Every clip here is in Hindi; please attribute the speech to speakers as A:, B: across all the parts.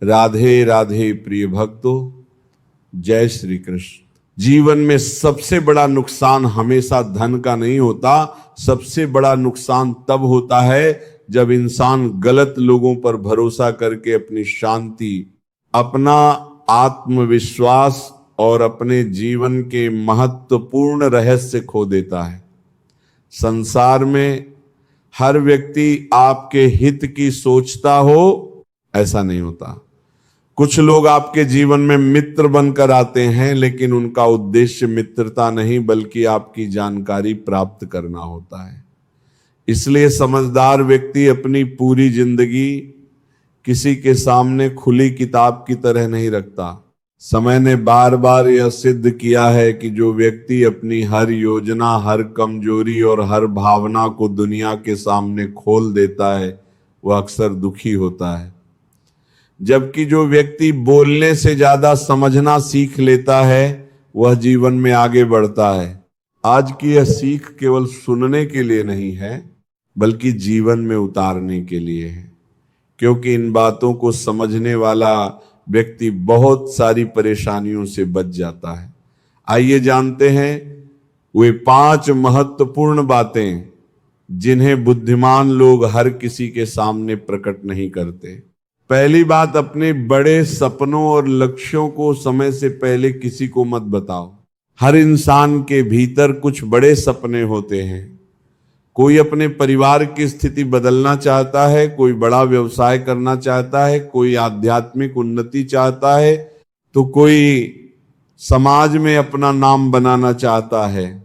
A: राधे राधे प्रिय भक्तों, जय श्री कृष्ण। जीवन में सबसे बड़ा नुकसान हमेशा धन का नहीं होता। सबसे बड़ा नुकसान तब होता है जब इंसान गलत लोगों पर भरोसा करके अपनी शांति, अपना आत्मविश्वास और अपने जीवन के महत्वपूर्ण रहस्य खो देता है। संसार में हर व्यक्ति आपके हित की सोचता हो, ऐसा नहीं होता। कुछ लोग आपके जीवन में मित्र बनकर आते हैं, लेकिन उनका उद्देश्य मित्रता नहीं बल्कि आपकी जानकारी प्राप्त करना होता है। इसलिए समझदार व्यक्ति अपनी पूरी जिंदगी किसी के सामने खुली किताब की तरह नहीं रखता। समय ने बार बार यह सिद्ध किया है कि जो व्यक्ति अपनी हर योजना, हर कमजोरी और हर भावना को दुनिया के सामने खोल देता है, वह अक्सर दुखी होता है। जबकि जो व्यक्ति बोलने से ज्यादा समझना सीख लेता है, वह जीवन में आगे बढ़ता है। आज की यह सीख केवल सुनने के लिए नहीं है, बल्कि जीवन में उतारने के लिए है, क्योंकि इन बातों को समझने वाला व्यक्ति बहुत सारी परेशानियों से बच जाता है। आइए जानते हैं वे 5 महत्वपूर्ण बातें जिन्हें बुद्धिमान लोग हर किसी के सामने प्रकट नहीं करते। पहली बात, अपने बड़े सपनों और लक्ष्यों को समय से पहले किसी को मत बताओ। हर इंसान के भीतर कुछ बड़े सपने होते हैं। कोई अपने परिवार की स्थिति बदलना चाहता है, कोई बड़ा व्यवसाय करना चाहता है, कोई आध्यात्मिक उन्नति चाहता है, तो कोई समाज में अपना नाम बनाना चाहता है।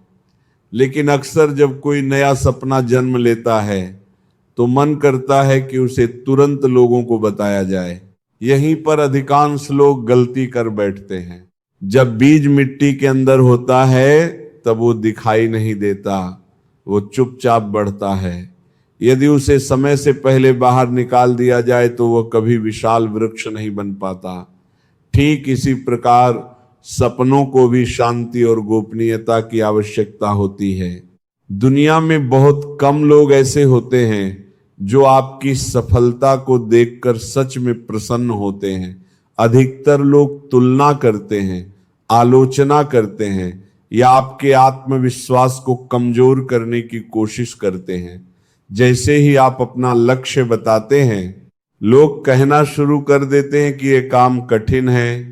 A: लेकिन अक्सर जब कोई नया सपना जन्म लेता है तो मन करता है कि उसे तुरंत लोगों को बताया जाए। यहीं पर अधिकांश लोग गलती कर बैठते हैं। जब बीज मिट्टी के अंदर होता है तब वो दिखाई नहीं देता, वो चुपचाप बढ़ता है। यदि उसे समय से पहले बाहर निकाल दिया जाए तो वह कभी विशाल वृक्ष नहीं बन पाता। ठीक इसी प्रकार सपनों को भी शांति और गोपनीयता की आवश्यकता होती है। दुनिया में बहुत कम लोग ऐसे होते हैं जो आपकी सफलता को देखकर सच में प्रसन्न होते हैं। अधिकतर लोग तुलना करते हैं, आलोचना करते हैं या आपके आत्मविश्वास को कमजोर करने की कोशिश करते हैं। जैसे ही आप अपना लक्ष्य बताते हैं, लोग कहना शुरू कर देते हैं कि यह काम कठिन है,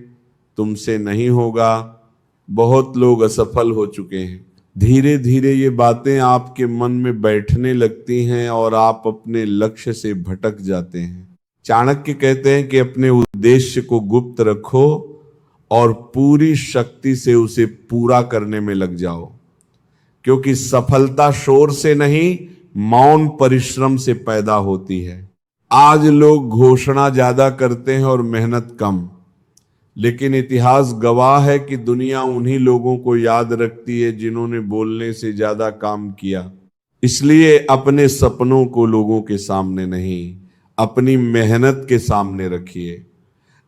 A: तुमसे नहीं होगा, बहुत लोग असफल हो चुके हैं। धीरे धीरे ये बातें आपके मन में बैठने लगती हैं और आप अपने लक्ष्य से भटक जाते हैं। चाणक्य कहते हैं कि अपने उद्देश्य को गुप्त रखो और पूरी शक्ति से उसे पूरा करने में लग जाओ, क्योंकि सफलता शोर से नहीं, मौन परिश्रम से पैदा होती है। आज लोग घोषणा ज्यादा करते हैं और मेहनत कम, लेकिन इतिहास गवाह है कि दुनिया उन्हीं लोगों को याद रखती है जिन्होंने बोलने से ज्यादा काम किया। इसलिए अपने सपनों को लोगों के सामने नहीं, अपनी मेहनत के सामने रखिए।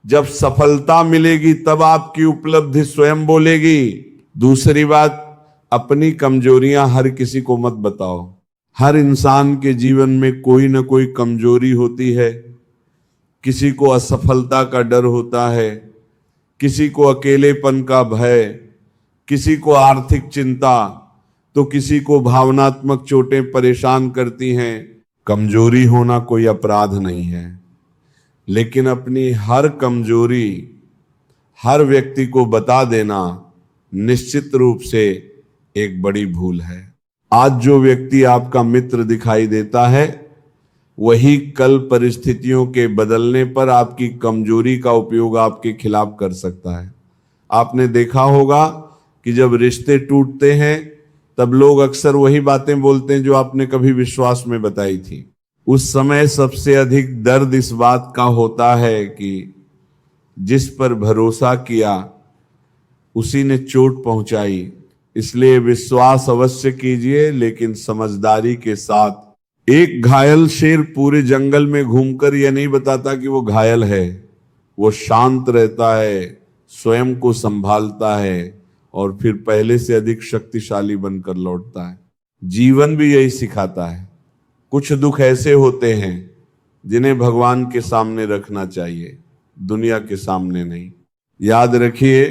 A: जब सफलता मिलेगी तब आपकी उपलब्धि स्वयं बोलेगी। दूसरी बात, अपनी कमजोरियां हर किसी को मत बताओ। हर इंसान के जीवन में कोई ना कोई कमजोरी होती है। किसी को असफलता का डर होता है, किसी को अकेलेपन का भय, किसी को आर्थिक चिंता, तो किसी को भावनात्मक चोटें परेशान करती हैं। कमजोरी होना कोई अपराध नहीं है, लेकिन अपनी हर कमजोरी हर व्यक्ति को बता देना निश्चित रूप से एक बड़ी भूल है। आज जो व्यक्ति आपका मित्र दिखाई देता है, वही कल परिस्थितियों के बदलने पर आपकी कमजोरी का उपयोग आपके खिलाफ कर सकता है। आपने देखा होगा कि जब रिश्ते टूटते हैं तब लोग अक्सर वही बातें बोलते हैं जो आपने कभी विश्वास में बताई थी। उस समय सबसे अधिक दर्द इस बात का होता है कि जिस पर भरोसा किया उसी ने चोट पहुंचाई। इसलिए विश्वास अवश्य कीजिए, लेकिन समझदारी के साथ। एक घायल शेर पूरे जंगल में घूमकर यह नहीं बताता कि वो घायल है। वो शांत रहता है, स्वयं को संभालता है और फिर पहले से अधिक शक्तिशाली बनकर लौटता है। जीवन भी यही सिखाता है। कुछ दुख ऐसे होते हैं जिन्हें भगवान के सामने रखना चाहिए। दुनिया के सामने नहीं। याद रखिए,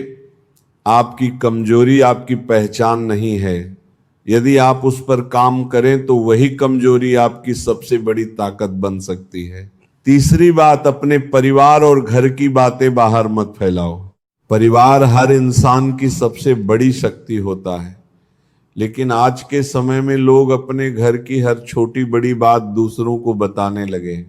A: आपकी कमजोरी आपकी पहचान नहीं है। यदि आप उस पर काम करें तो वही कमजोरी आपकी सबसे बड़ी ताकत बन सकती है। तीसरी बात, अपने परिवार और घर की बातें बाहर मत फैलाओ। परिवार हर इंसान की सबसे बड़ी शक्ति होता है, लेकिन आज के समय में लोग अपने घर की हर छोटी बड़ी बात दूसरों को बताने लगे।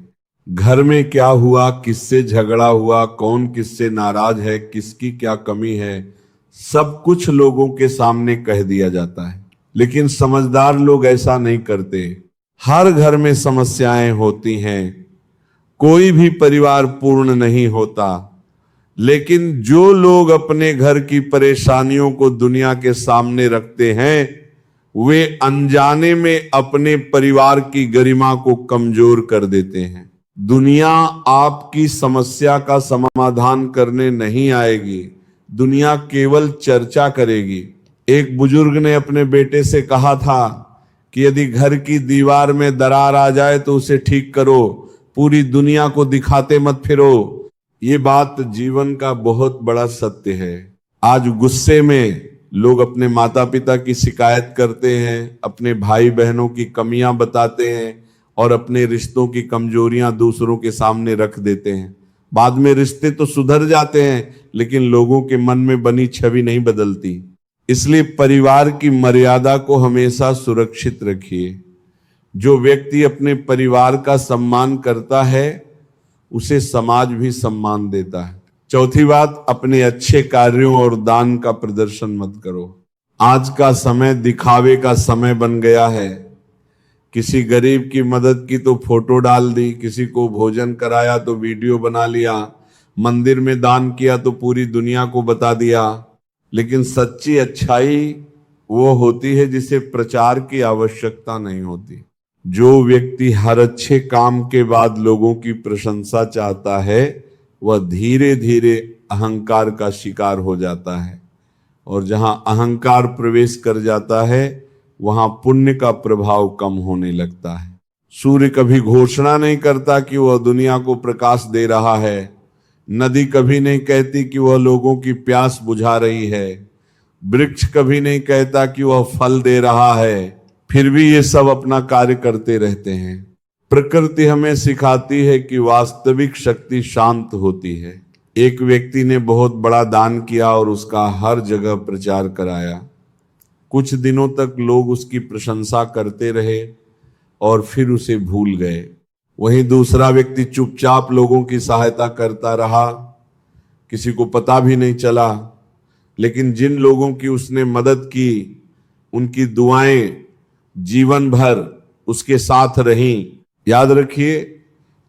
A: घर में क्या हुआ, किससे झगड़ा हुआ, कौन किससे नाराज है, किसकी क्या कमी है, सब कुछ लोगों के सामने कह दिया जाता है। लेकिन समझदार लोग ऐसा नहीं करते। हर घर में समस्याएं होती हैं, कोई भी परिवार पूर्ण नहीं होता, लेकिन जो लोग अपने घर की परेशानियों को दुनिया के सामने रखते हैं वे अनजाने में अपने परिवार की गरिमा को कमजोर कर देते हैं। दुनिया आपकी समस्या का समाधान करने नहीं आएगी, दुनिया केवल चर्चा करेगी। एक बुजुर्ग ने अपने बेटे से कहा था कि यदि घर की दीवार में दरार आ जाए तो उसे ठीक करो, पूरी दुनिया को दिखाते मत फिरो। ये बात जीवन का बहुत बड़ा सत्य है। आज गुस्से में लोग अपने माता पिता की शिकायत करते हैं, अपने भाई बहनों की कमियां बताते हैं और अपने रिश्तों की कमजोरियां दूसरों के सामने रख देते हैं। बाद में रिश्ते तो सुधर जाते हैं, लेकिन लोगों के मन में बनी छवि नहीं बदलती। इसलिए परिवार की मर्यादा को हमेशा सुरक्षित रखिए। जो व्यक्ति अपने परिवार का सम्मान करता है उसे समाज भी सम्मान देता है। चौथी बात, अपने अच्छे कार्यों और दान का प्रदर्शन मत करो। आज का समय दिखावे का समय बन गया है। किसी गरीब की मदद की तो फोटो डाल दी, किसी को भोजन कराया तो वीडियो बना लिया, मंदिर में दान किया तो पूरी दुनिया को बता दिया। लेकिन सच्ची अच्छाई वो होती है जिसे प्रचार की आवश्यकता नहीं होती। जो व्यक्ति हर अच्छे काम के बाद लोगों की प्रशंसा चाहता है वह धीरे धीरे अहंकार का शिकार हो जाता है, और जहां अहंकार प्रवेश कर जाता है वहां पुण्य का प्रभाव कम होने लगता है। सूर्य कभी घोषणा नहीं करता कि वह दुनिया को प्रकाश दे रहा है, नदी कभी नहीं कहती कि वह लोगों की प्यास बुझा रही है, वृक्ष कभी नहीं कहता कि वह फल दे रहा है, फिर भी ये सब अपना कार्य करते रहते हैं। प्रकृति हमें सिखाती है कि वास्तविक शक्ति शांत होती है। एक व्यक्ति ने बहुत बड़ा दान किया और उसका हर जगह प्रचार कराया। कुछ दिनों तक लोग उसकी प्रशंसा करते रहे और फिर उसे भूल गए। वहीं दूसरा व्यक्ति चुपचाप लोगों की सहायता करता रहा, किसी को पता भी नहीं चला। लेकिन जिन लोगों की उसने मदद की उनकी दुआएं जीवन भर उसके साथ रहीं। याद रखिए,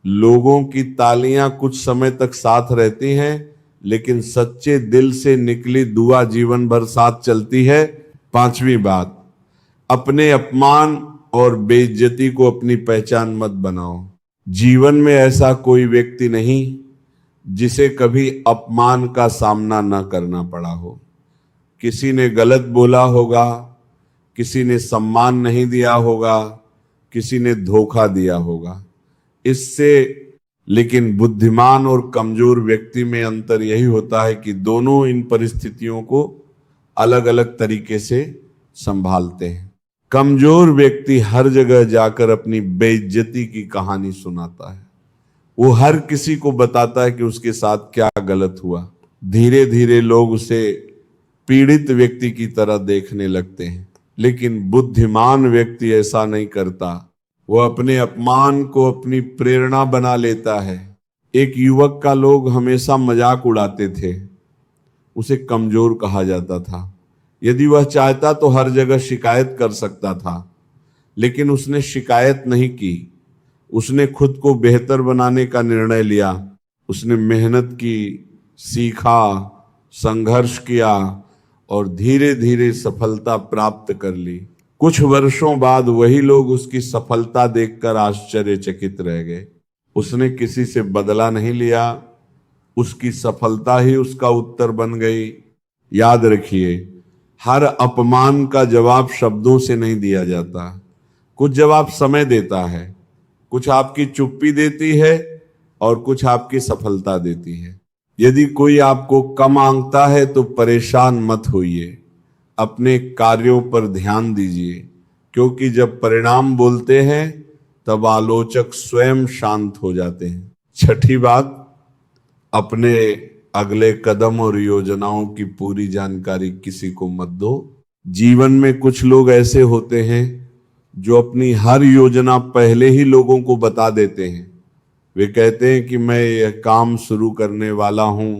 A: लोगों की तालियां कुछ समय तक साथ रहती हैं, लेकिन सच्चे दिल से निकली दुआ जीवन भर साथ चलती है। पांचवी बात, अपने अपमान और बेइज्जती को अपनी पहचान मत बनाओ। जीवन में ऐसा कोई व्यक्ति नहीं जिसे कभी अपमान का सामना न करना पड़ा हो। किसी ने गलत बोला होगा, किसी ने सम्मान नहीं दिया होगा, किसी ने धोखा दिया होगा। इससे लेकिन बुद्धिमान और कमजोर व्यक्ति में अंतर यही होता है कि दोनों इन परिस्थितियों को अलग अलग तरीके से संभालते हैं। कमजोर व्यक्ति हर जगह जाकर अपनी बेइज्जती की कहानी सुनाता है। वो हर किसी को बताता है कि उसके साथ क्या गलत हुआ। धीरे धीरे लोग उसे पीड़ित व्यक्ति की तरह देखने लगते हैं। लेकिन बुद्धिमान व्यक्ति ऐसा नहीं करता, वह अपने अपमान को अपनी प्रेरणा बना लेता है। एक युवक का लोग हमेशा मजाक उड़ाते थे, उसे कमजोर कहा जाता था। यदि वह चाहता तो हर जगह शिकायत कर सकता था, लेकिन उसने शिकायत नहीं की। उसने खुद को बेहतर बनाने का निर्णय लिया। उसने मेहनत की, सीखा, संघर्ष किया और धीरे धीरे सफलता प्राप्त कर ली। कुछ वर्षों बाद वही लोग उसकी सफलता देखकर आश्चर्यचकित रह गए। उसने किसी से बदला नहीं लिया, उसकी सफलता ही उसका उत्तर बन गई। याद रखिए, हर अपमान का जवाब शब्दों से नहीं दिया जाता। कुछ जवाब समय देता है, कुछ आपकी चुप्पी देती है और कुछ आपकी सफलता देती है। यदि कोई आपको कम आंकता है तो परेशान मत होइए, अपने कार्यों पर ध्यान दीजिए, क्योंकि जब परिणाम बोलते हैं तब आलोचक स्वयं शांत हो जाते हैं। छठी बात, अपने अगले कदम और योजनाओं की पूरी जानकारी किसी को मत दो। जीवन में कुछ लोग ऐसे होते हैं जो अपनी हर योजना पहले ही लोगों को बता देते हैं। वे कहते हैं कि मैं यह काम शुरू करने वाला हूं,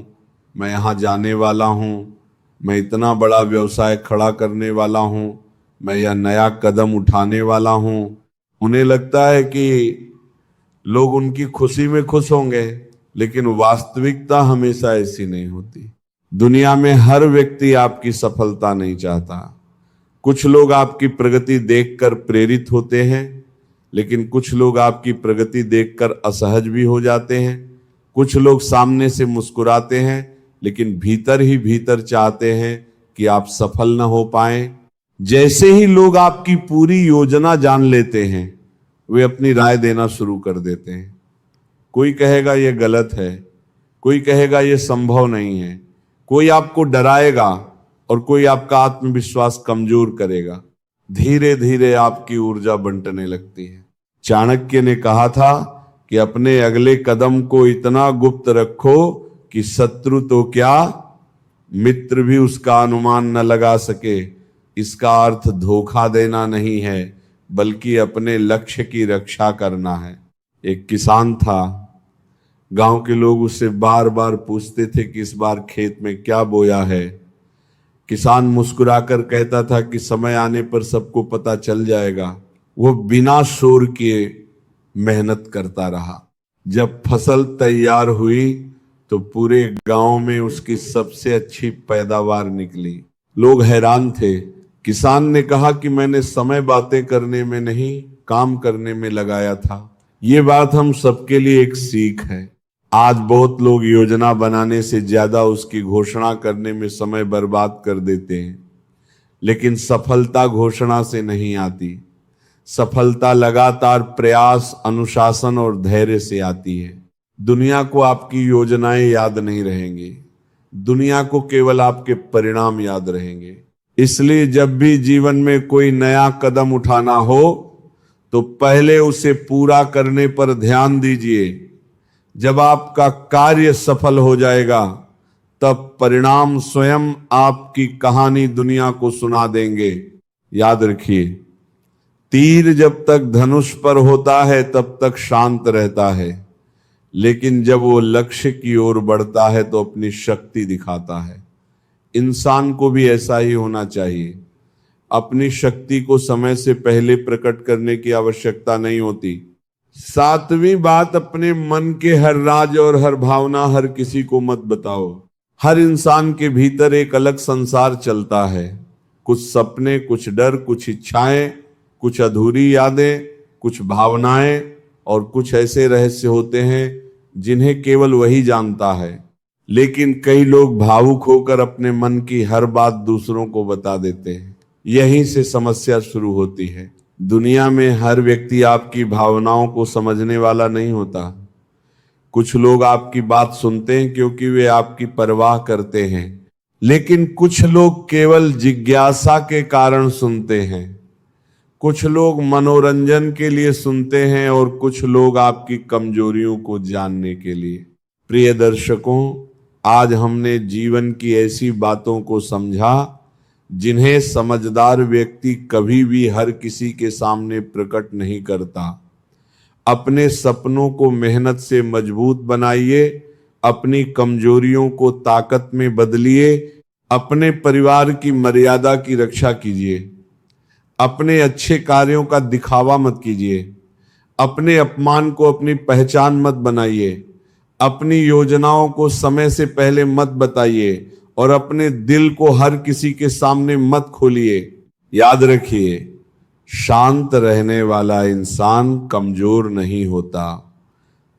A: मैं यहाँ जाने वाला हूं, मैं इतना बड़ा व्यवसाय खड़ा करने वाला हूं, मैं यह नया कदम उठाने वाला हूं। उन्हें लगता है कि लोग उनकी खुशी में खुश होंगे, लेकिन वास्तविकता हमेशा ऐसी नहीं होती। दुनिया में हर व्यक्ति आपकी सफलता नहीं चाहता। कुछ लोग आपकी प्रगति देखकर प्रेरित होते हैं, लेकिन कुछ लोग आपकी प्रगति देखकर असहज भी हो जाते हैं। कुछ लोग सामने से मुस्कुराते हैं, लेकिन भीतर ही भीतर चाहते हैं कि आप सफल न हो पाएं। जैसे ही लोग आपकी पूरी योजना जान लेते हैं, वे अपनी राय देना शुरू कर देते हैं। कोई कहेगा यह गलत है, कोई कहेगा यह संभव नहीं है, कोई आपको डराएगा और कोई आपका आत्मविश्वास कमजोर करेगा। धीरे धीरे आपकी ऊर्जा बंटने लगती है। चाणक्य ने कहा था कि अपने अगले कदम को इतना गुप्त रखो कि शत्रु तो क्या, मित्र भी उसका अनुमान न लगा सके। इसका अर्थ धोखा देना नहीं है, बल्कि अपने लक्ष्य की रक्षा करना है। एक किसान था, गांव के लोग उससे बार बार पूछते थे कि इस बार खेत में क्या बोया है। किसान मुस्कुराकर कहता था कि समय आने पर सबको पता चल जाएगा। वो बिना शोर किए मेहनत करता रहा। जब फसल तैयार हुई तो पूरे गांव में उसकी सबसे अच्छी पैदावार निकली। लोग हैरान थे। किसान ने कहा कि मैंने समय बातें करने में नहीं, काम करने में लगाया था। ये बात हम सबके लिए एक सीख है। आज बहुत लोग योजना बनाने से ज्यादा उसकी घोषणा करने में समय बर्बाद कर देते हैं, लेकिन सफलता घोषणा से नहीं आती। सफलता लगातार प्रयास, अनुशासन और धैर्य से आती है। दुनिया को आपकी योजनाएं याद नहीं रहेंगी, दुनिया को केवल आपके परिणाम याद रहेंगे। इसलिए जब भी जीवन में कोई नया कदम उठाना हो तो पहले उसे पूरा करने पर ध्यान दीजिए। जब आपका कार्य सफल हो जाएगा तब परिणाम स्वयं आपकी कहानी दुनिया को सुना देंगे। याद रखिए, तीर जब तक धनुष पर होता है तब तक शांत रहता है, लेकिन जब वो लक्ष्य की ओर बढ़ता है तो अपनी शक्ति दिखाता है। इंसान को भी ऐसा ही होना चाहिए। अपनी शक्ति को समय से पहले प्रकट करने की आवश्यकता नहीं होती। सातवीं बात, अपने मन के हर राज और हर भावना हर किसी को मत बताओ। हर इंसान के भीतर एक अलग संसार चलता है। कुछ सपने, कुछ डर, कुछ इच्छाएं, कुछ अधूरी यादें, कुछ भावनाएं और कुछ ऐसे रहस्य होते हैं जिन्हें केवल वही जानता है। लेकिन कई लोग भावुक होकर अपने मन की हर बात दूसरों को बता देते हैं। यहीं से समस्या शुरू होती है। दुनिया में हर व्यक्ति आपकी भावनाओं को समझने वाला नहीं होता। कुछ लोग आपकी बात सुनते हैं क्योंकि वे आपकी परवाह करते हैं, लेकिन कुछ लोग केवल जिज्ञासा के कारण सुनते हैं। कुछ लोग मनोरंजन के लिए सुनते हैं और कुछ लोग आपकी कमजोरियों को जानने के लिए। प्रिय दर्शकों, आज हमने जीवन की ऐसी बातों को समझा जिन्हें समझदार व्यक्ति कभी भी हर किसी के सामने प्रकट नहीं करता। अपने सपनों को मेहनत से मजबूत बनाइए, अपनी कमजोरियों को ताकत में बदलिए, अपने परिवार की मर्यादा की रक्षा कीजिए, अपने अच्छे कार्यों का दिखावा मत कीजिए, अपने अपमान को अपनी पहचान मत बनाइए, अपनी योजनाओं को समय से पहले मत बताइए और अपने दिल को हर किसी के सामने मत खोलिए। याद रखिए, शांत रहने वाला इंसान कमजोर नहीं होता।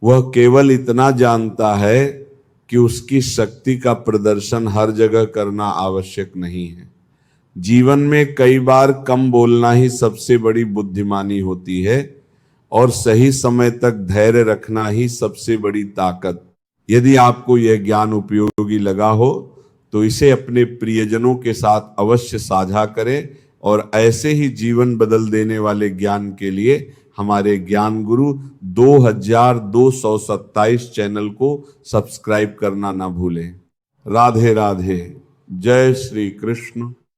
A: वह केवल इतना जानता है कि उसकी शक्ति का प्रदर्शन हर जगह करना आवश्यक नहीं है। जीवन में कई बार कम बोलना ही सबसे बड़ी बुद्धिमानी होती है। और सही समय तक धैर्य रखना ही सबसे बड़ी ताकत। यदि आपको यह ज्ञान उपयोगी लगा हो तो इसे अपने प्रियजनों के साथ अवश्य साझा करें और ऐसे ही जीवन बदल देने वाले ज्ञान के लिए हमारे ज्ञान गुरु 2227 चैनल को सब्सक्राइब करना ना भूलें। राधे राधे। जय श्री कृष्ण।